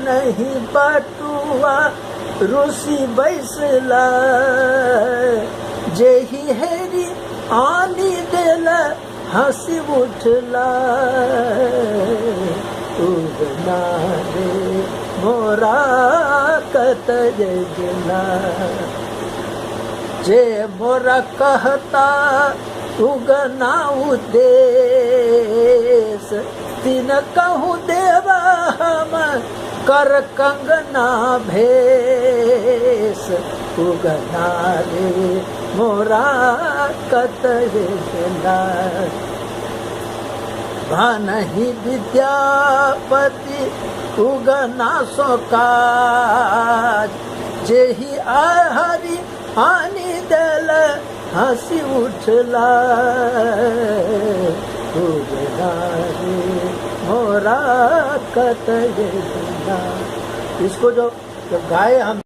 नहीं बटुआ रुसी बैसला जेही हेरी आनी देला हंसी उठला उगना रे मोरा कत जगना जे मोरा कहता उगना उदेश तीन कहूँ देवा हम कर कंगना भेस उगना रे मोरा कत जगना भानहि विद्यापति उगना सो काज जेही हरि आनी दल हंसी उठला उगना रे मोरा कत जगना। इसको जो गाए हम